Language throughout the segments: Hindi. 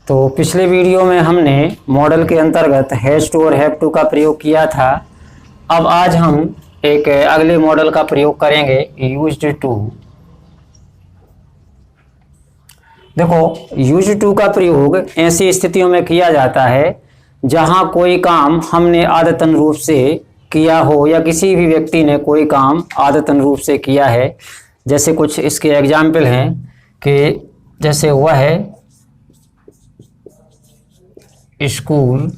तो पिछले वीडियो में हमने मॉडल के अंतर्गत हैज टू और हैव टू का प्रयोग किया था। अब आज हम एक अगले मॉडल का प्रयोग करेंगे, यूज्ड टू। देखो, यूज्ड टू का प्रयोग ऐसी स्थितियों में किया जाता है जहां कोई काम हमने आदतन रूप से किया हो या किसी भी व्यक्ति ने कोई काम आदतन रूप से किया है। जैसे कुछ इसके एग्जाम्पल हैं कि जैसे वह है स्कूल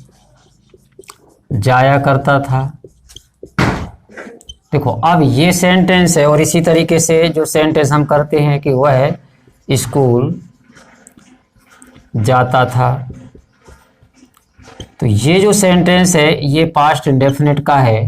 जाया करता था। देखो, अब ये सेंटेंस है और इसी तरीके से जो सेंटेंस हम करते हैं कि वह स्कूल जाता था, तो ये जो सेंटेंस है ये पास्ट इंडेफिनिट का है।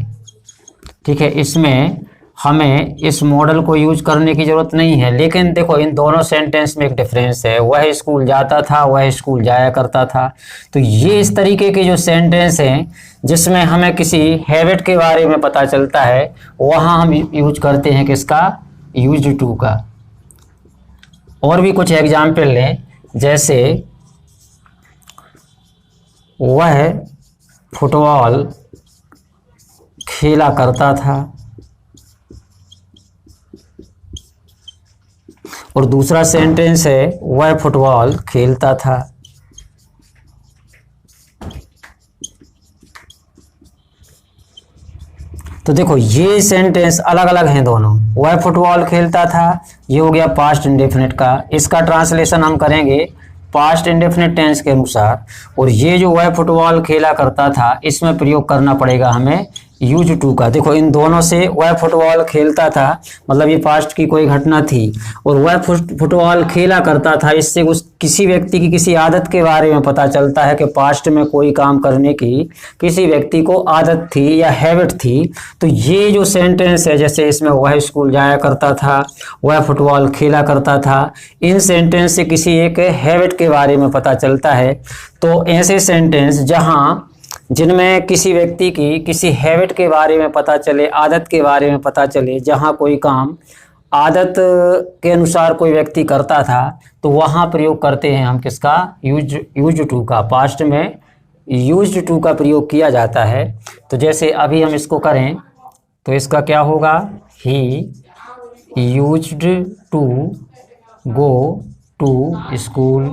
ठीक है, इसमें हमें इस मॉडल को यूज करने की जरूरत नहीं है। लेकिन देखो, इन दोनों सेंटेंस में एक डिफरेंस है। वह स्कूल जाता था, वह स्कूल जाया करता था। तो ये इस तरीके के जो सेंटेंस हैं जिसमें हमें किसी हैबिट के बारे में पता चलता है, वहाँ हम यूज करते हैं किसका, यूज्ड टू का। और भी कुछ एग्जाम्पल लें, जैसे वह फुटबॉल खेला करता था, और दूसरा सेंटेंस है वह फुटबॉल खेलता था। तो देखो, ये सेंटेंस अलग अलग हैं दोनों। वह फुटबॉल खेलता था, ये हो गया पास्ट इंडेफिनिट का। इसका ट्रांसलेशन हम करेंगे पास्ट इंडेफिनिट टेंस के अनुसार। और ये जो वह फुटबॉल खेला करता था, इसमें प्रयोग करना पड़ेगा हमें यूज टू का। देखो, इन दोनों से वह फुटबॉल खेलता था मतलब ये पास्ट की कोई घटना थी, और वह फुटबॉल खेला करता था, इससे उस किसी व्यक्ति की किसी आदत के बारे में पता चलता है कि पास्ट में कोई काम करने की किसी व्यक्ति को आदत थी या हैबिट थी। तो ये जो सेंटेंस है, जैसे इसमें वह स्कूल जाया करता था, वह फुटबॉल खेला करता था, इन सेंटेंस से किसी एक हैबिट के बारे में पता चलता है। तो ऐसे सेंटेंस जिनमें किसी व्यक्ति की किसी हैबिट के बारे में पता चले, आदत के बारे में पता चले, जहां कोई काम आदत के अनुसार कोई व्यक्ति करता था, तो वहां प्रयोग करते हैं हम किसका, यूज्ड टू का। पास्ट में यूज्ड टू का प्रयोग किया जाता है। तो जैसे अभी हम इसको करें तो इसका क्या होगा, he used to go to school.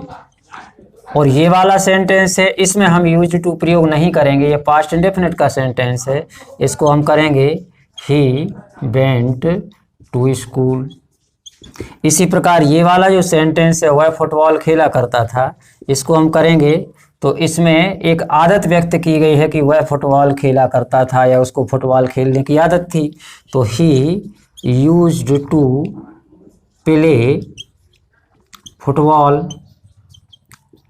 और ये वाला सेंटेंस है, इसमें हम यूज्ड टू प्रयोग नहीं करेंगे, ये पास्ट इंडेफिनिट का सेंटेंस है। इसको हम करेंगे ही वेंट टू स्कूल। इसी प्रकार ये वाला जो सेंटेंस है, वह फुटबॉल खेला करता था, इसको हम करेंगे तो इसमें एक आदत व्यक्त की गई है कि वह फुटबॉल खेला करता था या उसको फुटबॉल खेलने की आदत थी। तो he used to play football.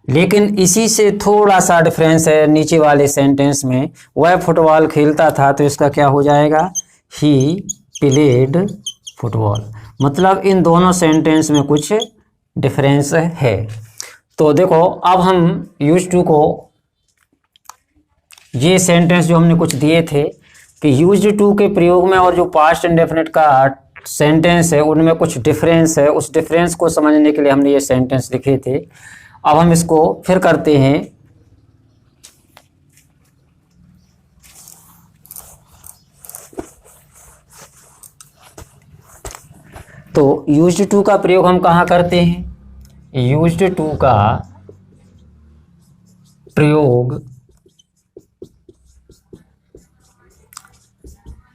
लेकिन इसी से थोड़ा सा डिफरेंस है नीचे वाले सेंटेंस में, वह फुटबॉल खेलता था, तो इसका क्या हो जाएगा, ही प्लेड फुटबॉल। मतलब इन दोनों सेंटेंस में कुछ डिफरेंस है। तो देखो, अब हम यूज टू को, ये सेंटेंस जो हमने कुछ दिए थे कि यूज टू के प्रयोग में और जो पास्ट इंडेफिनिट का सेंटेंस है उनमें कुछ डिफरेंस है। उस डिफरेंस को समझने के लिए हमने ये सेंटेंस लिखे थे। अब हम इसको फिर करते हैं। तो यूज्ड टू का प्रयोग हम कहाँ करते हैं, यूज्ड टू का प्रयोग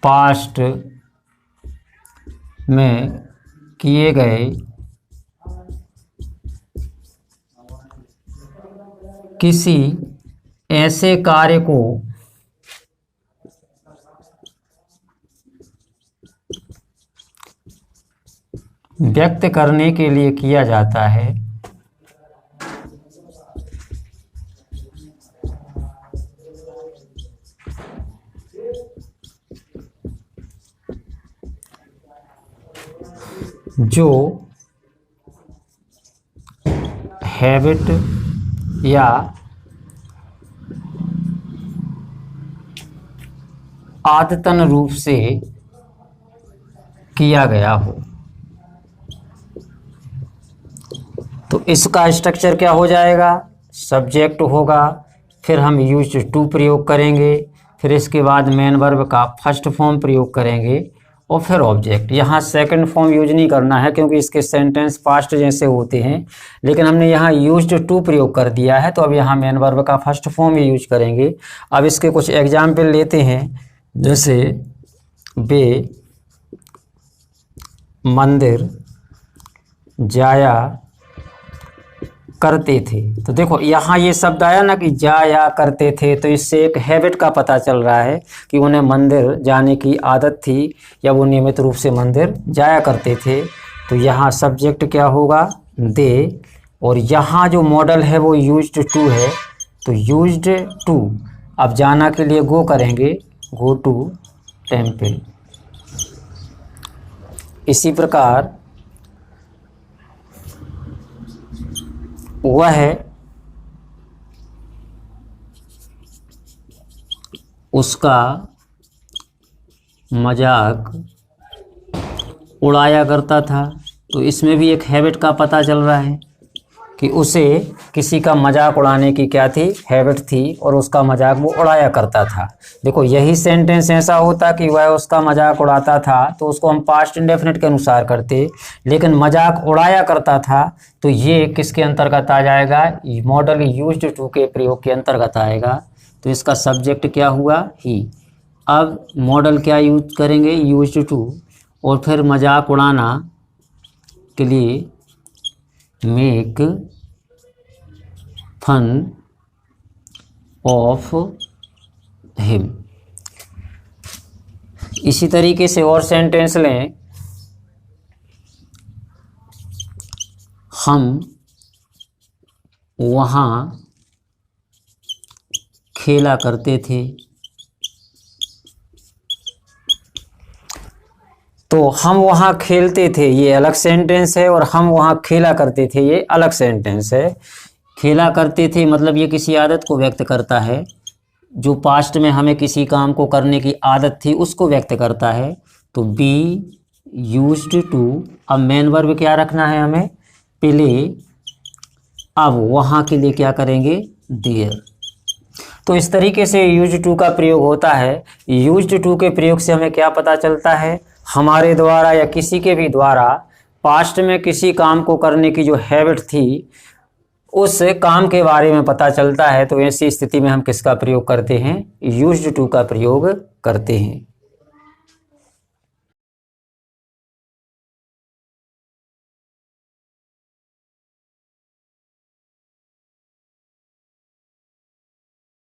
पास्ट में किए गए किसी ऐसे कार्य को व्यक्त करने के लिए किया जाता है। जो हैबिट या आदतन रूप से किया गया हो। तो इसका स्ट्रक्चर क्या हो जाएगा, सब्जेक्ट होगा, फिर हम यूज्ड टू प्रयोग करेंगे, फिर इसके बाद मेन वर्ब का फर्स्ट फॉर्म प्रयोग करेंगे और फिर ऑब्जेक्ट। यहाँ सेकंड फॉर्म यूज नहीं करना है क्योंकि इसके सेंटेंस पास्ट जैसे होते हैं, लेकिन हमने यहाँ यूज्ड टू प्रयोग कर दिया है तो अब यहाँ मेन वर्ब का फर्स्ट फॉर्म ही यूज करेंगे। अब इसके कुछ एग्जाम्पल लेते हैं, जैसे वे मंदिर जाया करते थे। तो देखो यहाँ ये शब्द आया ना कि जाया करते थे, तो इससे एक हैबिट का पता चल रहा है कि उन्हें मंदिर जाने की आदत थी या वो नियमित रूप से मंदिर जाया करते थे। तो यहाँ सब्जेक्ट क्या होगा, दे, और यहाँ जो मॉडल है वो यूज्ड टू है, तो यूज्ड टू। अब जाना के लिए गो करेंगे, गो टू टेम्पल। इसी प्रकार वह उसका मजाक उड़ाया करता था। तो इसमें भी एक हैबिट का पता चल रहा है कि उसे किसी का मजाक उड़ाने की क्या थी, हैबिट थी, और उसका मजाक वो उड़ाया करता था। देखो यही सेंटेंस ऐसा होता कि वह उसका मजाक उड़ाता था तो उसको हम पास्ट इंडेफिनिट के अनुसार करते, लेकिन मजाक उड़ाया करता था तो ये किसके अंतर्गत आ जाएगा, मॉडल यूज्ड टू के प्रयोग के अंतर्गत आएगा। तो इसका सब्जेक्ट क्या हुआ, ही। अब मॉडल क्या यूज करेंगे, यूज्ड टू, और फिर मजाक उड़ाना के लिए मेक फन ऑफ हिम। इसी तरीके से और सेंटेंस लें, हम वहाँ खेला करते थे। तो हम वहाँ खेलते थे ये अलग सेंटेंस है, और हम वहाँ खेला करते थे ये अलग सेंटेंस है। खेला करते थे मतलब ये किसी आदत को व्यक्त करता है, जो पास्ट में हमें किसी काम को करने की आदत थी उसको व्यक्त करता है। तो बी यूज्ड टू, अब मेन वर्ब क्या रखना है हमें, प्ले। अब वहाँ के लिए क्या करेंगे, देयर। तो इस तरीके से यूज्ड टू का प्रयोग होता है। यूज्ड टू के प्रयोग से हमें क्या पता चलता है, हमारे द्वारा या किसी के भी द्वारा पास्ट में किसी काम को करने की जो हैबिट थी उस काम के बारे में पता चलता है। तो ऐसी स्थिति में हम किसका प्रयोग करते हैं, यूज्ड टू का प्रयोग करते हैं।